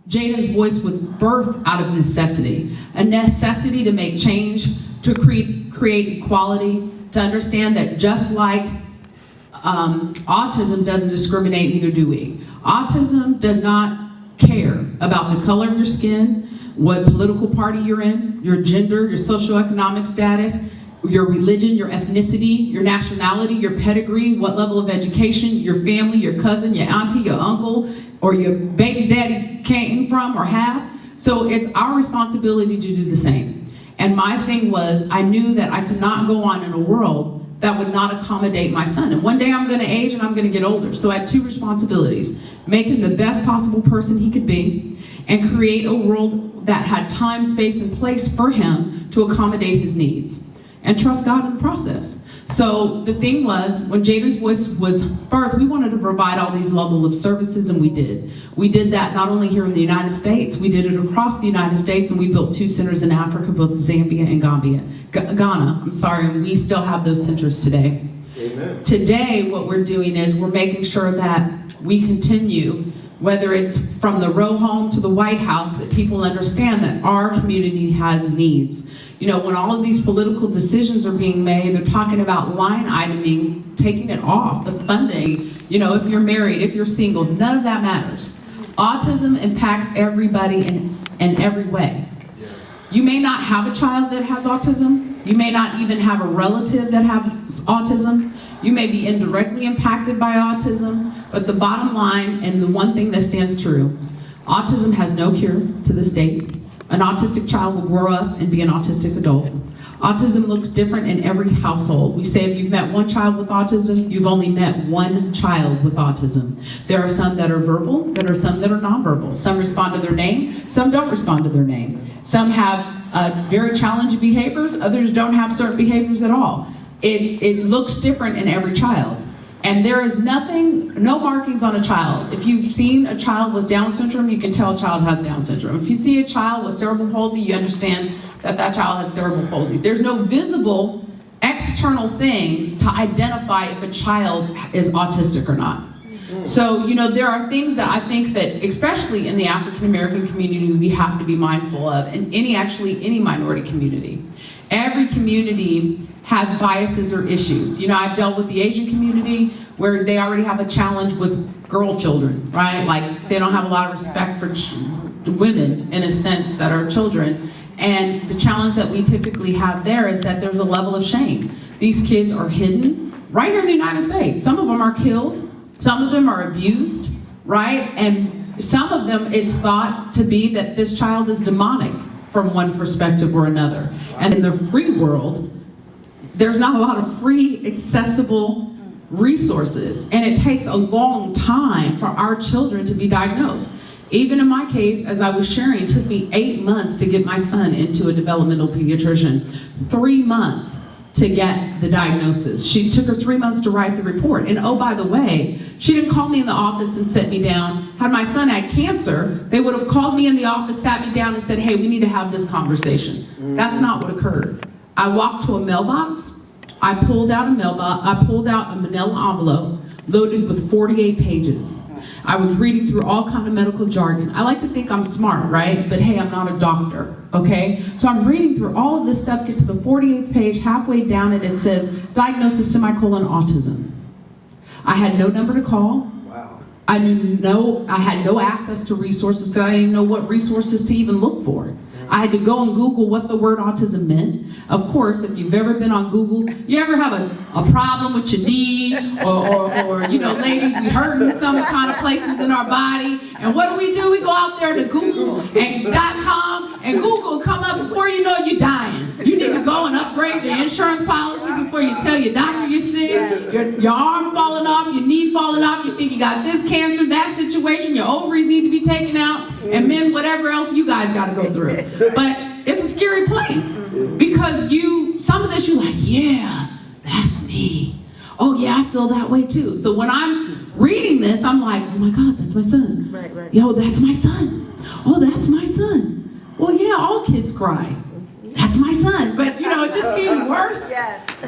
Jayden'S Voice was birthed out of necessity. A necessity to make change, to create equality, to understand that just like autism doesn't discriminate, neither do we. Autism does not care about the color of your skin, what political party you're in, your gender, your socioeconomic status, your religion, your ethnicity, your nationality, your pedigree, what level of education, your family, your cousin, your auntie, your uncle, or your baby's daddy came from or have. So it's our responsibility to do the same. And my thing was, I knew that I could not go on in a world that would not accommodate my son. And one day I'm gonna age and I'm gonna get older. So I had two responsibilities: make him the best possible person he could be, and create a world that had time, space, and place for him to accommodate his needs, and trust God in the process. So the thing was, when Jayden'S Voice was birthed, we wanted to provide all these level of services, and we did. We did that not only here in the United States, we did it across the United States, and we built 2 centers in Africa, both Zambia and Ghana, and we still have those centers today. Amen. Today, what we're doing is we're making sure that we continue, whether it's from the row home to the White House, that people understand that our community has needs. You know, when all of these political decisions are being made, they're talking about line iteming, taking it off, the funding. You know, if you're married, if you're single, none of that matters. Autism impacts everybody in every way. You may not have a child that has autism. You may not even have a relative that has autism. You may be indirectly impacted by autism, but the bottom line, and the one thing that stands true, autism has no cure to this date. An autistic child will grow up and be an autistic adult. Autism looks different in every household. We say if you've met one child with autism, you've only met one child with autism. There are some that are verbal, there are some that are nonverbal. Some respond to their name, some don't respond to their name. Some have very challenging behaviors, others don't have certain behaviors at all. It looks different in every child. And there is no markings on a child. If you've seen a child with Down syndrome, you can tell a child has Down syndrome. If you see a child with cerebral palsy, you understand that that child has cerebral palsy. There's no visible external things to identify if a child is autistic or not. So, you know, there are things that I think that, especially in the African American community, we have to be mindful of, and any minority community. Every community has biases or issues. You know, I've dealt with the Asian community where they already have a challenge with girl children, right? Like, they don't have a lot of respect for women, in a sense, that are children. And the challenge that we typically have there is that there's a level of shame. These kids are hidden right here in the United States. Some of them are killed, some of them are abused, right? And some of them, it's thought to be that this child is demonic from one perspective or another. And in the free world, there's not a lot of free, accessible resources, and it takes a long time for our children to be diagnosed. Even in my case, as I was sharing, it took me 8 months to get my son into a developmental pediatrician, 3 months to get the diagnosis. She took her 3 months to write the report. And oh, by the way, she didn't call me in the office and sit me down. Had my son had cancer, they would have called me in the office, sat me down and said, hey, we need to have this conversation. That's not what occurred. I walked to a mailbox, I pulled out a manila envelope loaded with 48 pages. I was reading through all kind of medical jargon. I like to think I'm smart, right? But hey, I'm not a doctor, okay? So I'm reading through all of this stuff, get to the 48th page, halfway down, and it says, diagnosis semicolon autism. I had no number to call. Wow. I had no access to resources because I didn't know what resources to even look for. I had to go and Google what the word autism meant. Of course, if you've ever been on Google, you ever have a problem with your knee, or you know, ladies, we hurt in some kind of places in our body, and what do? We go out there to Google and .com, and Google will come up before you know you're dying. You need to go and upgrade your insurance policy before you tell your doctor you're sick, your arm falling off, your knee falling off, you think you got this cancer, that situation, your ovaries need to be taken out, and then whatever else you guys got to go through. But it's a scary place because some of this you're like, yeah, that's me. Oh yeah, I feel that way too. So when I'm reading this, I'm like, oh my God, that's my son. Right. Yo, that's my son. Oh, that's my son. Well, yeah, all kids cry. That's my son. But you know, it just seemed worse,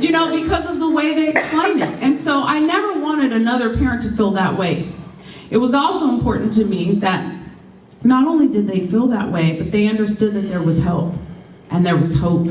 you know, because of the way they explain it. And so I never wanted another parent to feel that way. It was also important to me that not only did they feel that way, but they understood that there was help and there was hope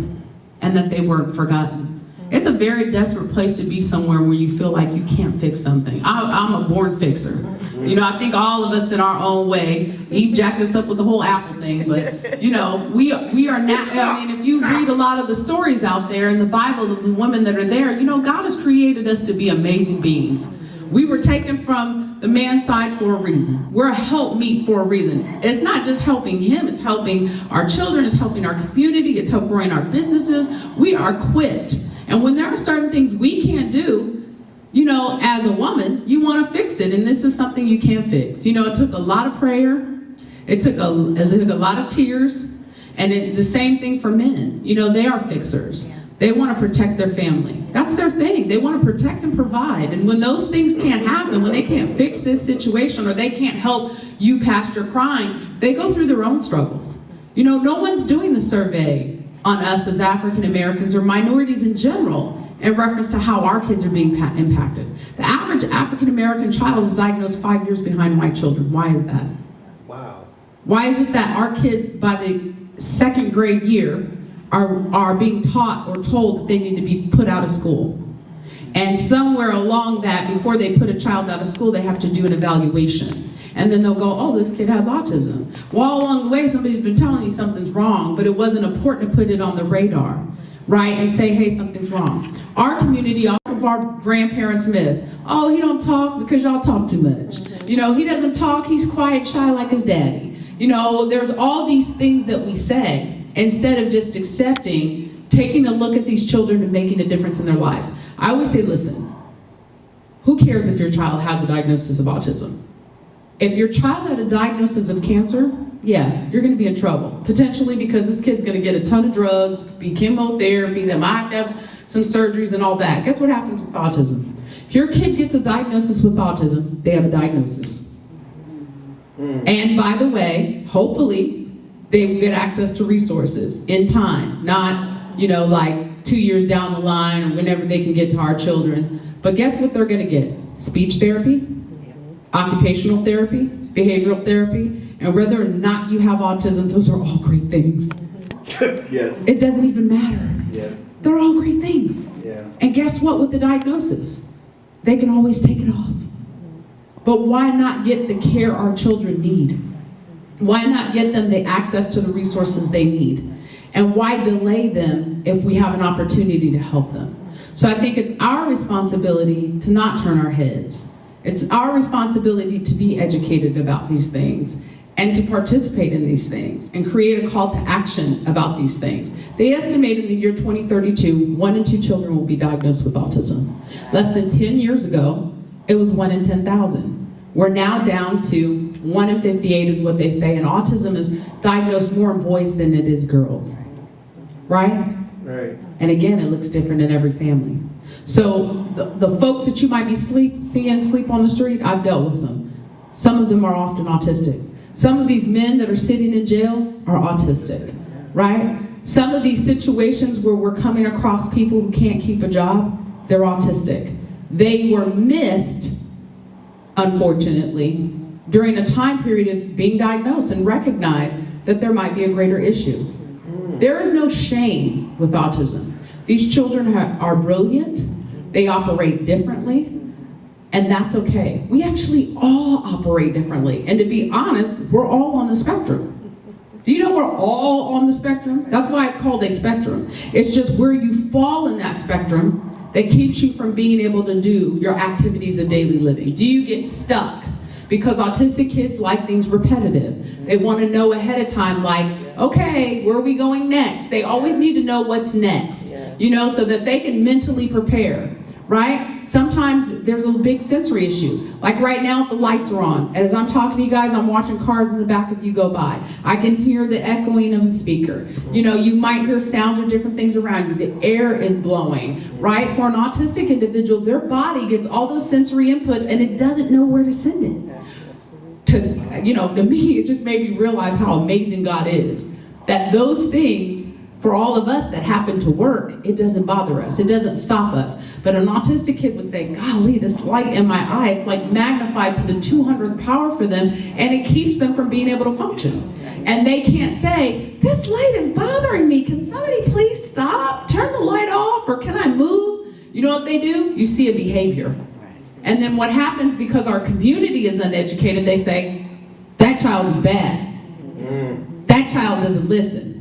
and that they weren't forgotten. It's a very desperate place to be somewhere where you feel like you can't fix something. I'm a born fixer. You know, I think all of us in our own way. Eve jacked us up with the whole Apple thing, but you know, we are not, I mean, if you read a lot of the stories out there in the Bible of the women that are there, you know, God has created us to be amazing beings. We were taken from the man's side for a reason. We're a helpmeet for a reason. It's not just helping him, it's helping our children, it's helping our community, it's helping growing our businesses. We are equipped. And when there are certain things we can't do, you know, as a woman, you want to fix it, and this is something you can't fix. You know, it took a lot of prayer, it took a lot of tears, and the same thing for men. You know, they are fixers. They want to protect their family. That's their thing. They want to protect and provide. And when those things can't happen, when they can't fix this situation or they can't help you past your crying, they go through their own struggles. You know, no one's doing the survey on us as African Americans or minorities in general in reference to how our kids are being impacted. The average African American child is diagnosed 5 years behind white children. Why is that? Wow. Why is it that our kids by the second grade year are being taught or told that they need to be put out of school? And somewhere along that, before they put a child out of school, they have to do an evaluation. And then they'll go, oh, this kid has autism. Well, all along the way, somebody's been telling you something's wrong, but it wasn't important to put it on the radar, right? And say, hey, something's wrong. Our community, off of our grandparents' myth, oh, he don't talk because y'all talk too much. You know, he doesn't talk, he's quiet, shy like his daddy. You know, there's all these things that we say instead of just accepting, taking a look at these children and making a difference in their lives. I always say, listen, who cares if your child has a diagnosis of autism? If your child had a diagnosis of cancer, yeah, you're going to be in trouble. Potentially because this kid's going to get a ton of drugs, be chemotherapy, they might have some surgeries and all that. Guess what happens with autism? If your kid gets a diagnosis with autism, they have a diagnosis. And by the way, hopefully, they will get access to resources in time, not, you know, like 2 years down the line or whenever they can get to our children. But guess what they're going to get? Speech therapy, occupational therapy, behavioral therapy, and whether or not you have autism, those are all great things. Yes. It doesn't even matter. Yes. They're all great things. Yeah. And guess what with the diagnosis? They can always take it off. But why not get the care our children need? Why not get them the access to the resources they need? And why delay them if we have an opportunity to help them? So I think it's our responsibility to not turn our heads. It's our responsibility to be educated about these things and to participate in these things and create a call to action about these things. They estimate in the year 2032, 1 in 2 children will be diagnosed with autism. Less than 10 years ago, it was 1 in 10,000. We're now down to 1 in 58 is what they say, and autism is diagnosed more in boys than it is girls, right? Right. And again, it looks different in every family. So the folks that you might be seeing sleep on the street, I've dealt with them. Some of them are often autistic. Some of these men that are sitting in jail are autistic, right? Some of these situations where we're coming across people who can't keep a job, they're autistic. They were missed, unfortunately, during a time period of being diagnosed and recognized that there might be a greater issue. There is no shame with autism. These children are brilliant, they operate differently, and that's okay. We actually all operate differently, and to be honest, we're all on the spectrum. Do you know we're all on the spectrum? That's why it's called a spectrum. It's just where you fall in that spectrum that keeps you from being able to do your activities of daily living. Do you get stuck? Because autistic kids like things repetitive. They want to know ahead of time, like, okay, where are we going next? They always need to know what's next, you know, so that they can mentally prepare, right? Sometimes there's a big sensory issue. Like right now, the lights are on. As I'm talking to you guys, I'm watching cars in the back of you go by. I can hear the echoing of the speaker. You know, you might hear sounds or different things around you. The air is blowing, right? For an autistic individual, their body gets all those sensory inputs and it doesn't know where to send it. To me, it just made me realize how amazing God is. That those things For all of us that happen to work, it doesn't bother us. It doesn't stop us. But an autistic kid would say, golly, this light in my eye, it's like magnified to the 200th power for them, and it keeps them from being able to function. And they can't say, this light is bothering me. Can somebody please stop? Turn the light off, or can I move? You know what they do? You see a behavior. And then what happens, because our community is uneducated, they say, that child is bad. That child doesn't listen.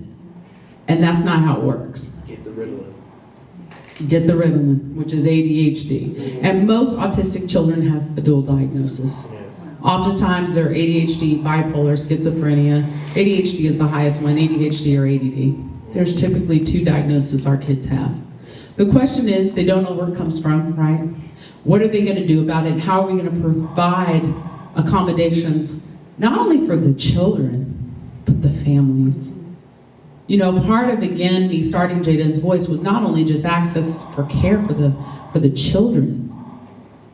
And that's not how it works. Get the Ritalin. Get the Ritalin, which is ADHD. And most autistic children have a dual diagnosis. Yes. Oftentimes they're ADHD, bipolar, schizophrenia. ADHD is the highest one, ADHD or ADD. There's typically 2 diagnoses our kids have. The question is, they don't know where it comes from, right? What are they going to do about it? How are we going to provide accommodations, not only for the children, but the families? You know, part of, again, me starting Jayden'S Voice was not only just access for care for the children,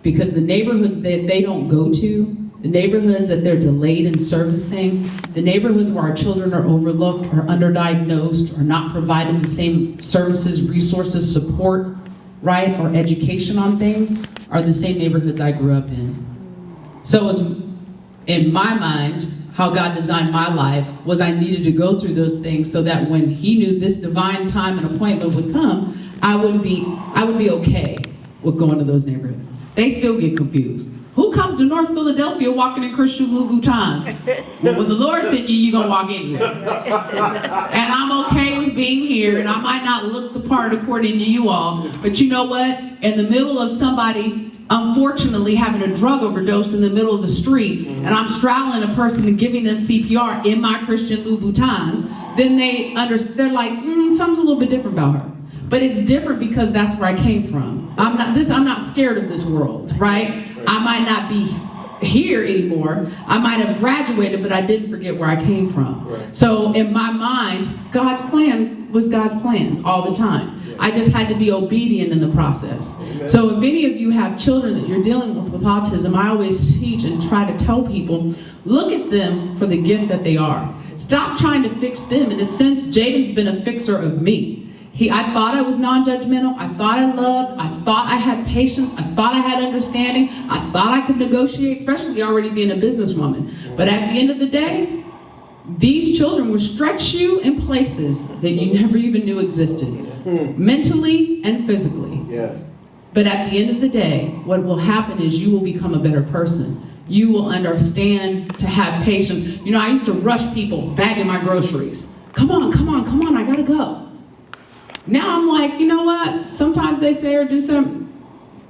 because the neighborhoods that they don't go to, the neighborhoods that they're delayed in servicing, the neighborhoods where our children are overlooked or underdiagnosed or not provided the same services, resources, support, right, or education on things, are the same neighborhoods I grew up in. So it was, in my mind, how God designed my life was I needed to go through those things so that when He knew this divine time and appointment would come, I would be okay with going to those neighborhoods. They still get confused. Who comes to North Philadelphia walking in Christian Louboutins? Well, when the Lord sent you, you're going to walk anywhere. And I'm okay with being here, and I might not look the part according to you all, but you know what? In the middle of somebody unfortunately having a drug overdose in the middle of the street, and I'm straddling a person and giving them CPR in my Christian Louboutins, then they're like, something's a little bit different about her. But it's different because that's where I came from. I'm not scared of this world, right? I might not be here anymore. I might have graduated, but I didn't forget where I came from. Right. So in my mind, God's plan was God's plan all the time. I just had to be obedient in the process. Amen. So if any of you have children that you're dealing with autism, I always teach and try to tell people, look at them for the gift that they are. Stop trying to fix them. In a sense, Jayden's been a fixer of me. I thought I was non-judgmental. I thought I loved. I thought I had patience. I thought I had understanding. I thought I could negotiate, especially already being a businesswoman. But at the end of the day, these children will stretch you in places that you never even knew existed, mentally and physically. Yes. But at the end of the day, what will happen is you will become a better person. You will understand to have patience. You know, I used to rush people bagging my groceries. Come on, I gotta go. Now I'm like, you know what? Sometimes they say or do something.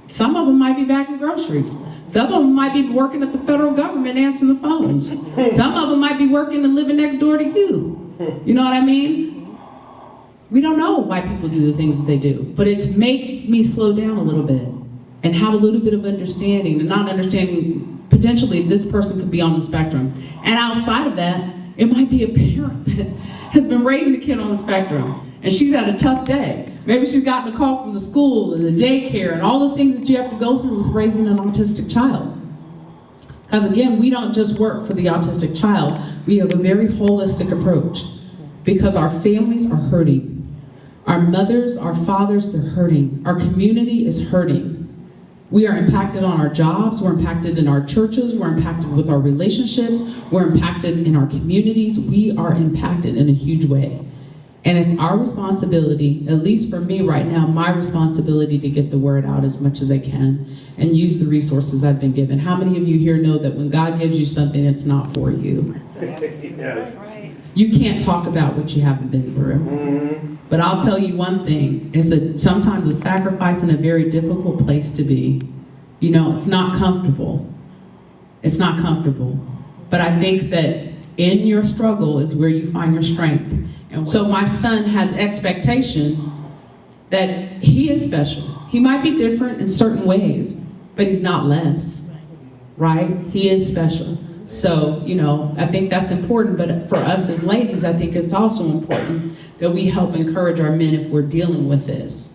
Some of them might be bagging groceries. Some of them might be working at the federal government answering the phones. Some of them might be working and living next door to you. You know what I mean? We don't know why people do the things that they do, but it's made me slow down a little bit and have a little bit of understanding and not understanding potentially this person could be on the spectrum. And outside of that, it might be a parent that has been raising a kid on the spectrum and she's had a tough day. Maybe she's gotten a call from the school and the daycare and all the things that you have to go through with raising an autistic child. Because again, we don't just work for the autistic child. We have a very holistic approach because our families are hurting. Our mothers, our fathers, they're hurting. Our community is hurting. We are impacted on our jobs, we're impacted in our churches, we're impacted with our relationships, we're impacted in our communities. We are impacted in a huge way. And it's our responsibility, at least for me right now, my responsibility to get the word out as much as I can and use the resources I've been given. How many of you here know that when God gives you something, it's not for you? Yes. You can't talk about what you haven't been through. But I'll tell you one thing, is that sometimes a sacrifice in a very difficult place to be. You know, it's not comfortable. It's not comfortable. But I think that in your struggle is where you find your strength. And so my son has expectation that he is special. He might be different in certain ways, but he's not less, right? He is special. So, you know, I think that's important, but for us as ladies, I think it's also important that we help encourage our men if we're dealing with this.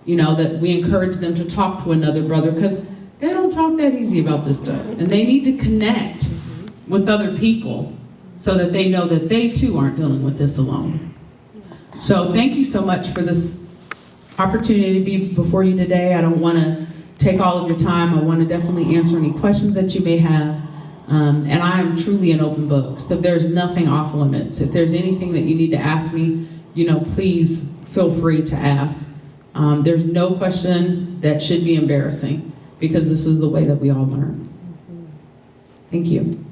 You know, that we encourage them to talk to another brother, because they don't talk that easy about this stuff. And they need to connect with other people so that they know that they too aren't dealing with this alone. So thank you so much for this opportunity to be before you today. I don't want to take all of your time. I want to definitely answer any questions that you may have. And I am truly an open book, so there's nothing off limits. If there's anything that you need to ask me, please feel free to ask. There's no question that should be embarrassing, because this is the way that we all learn. Thank you.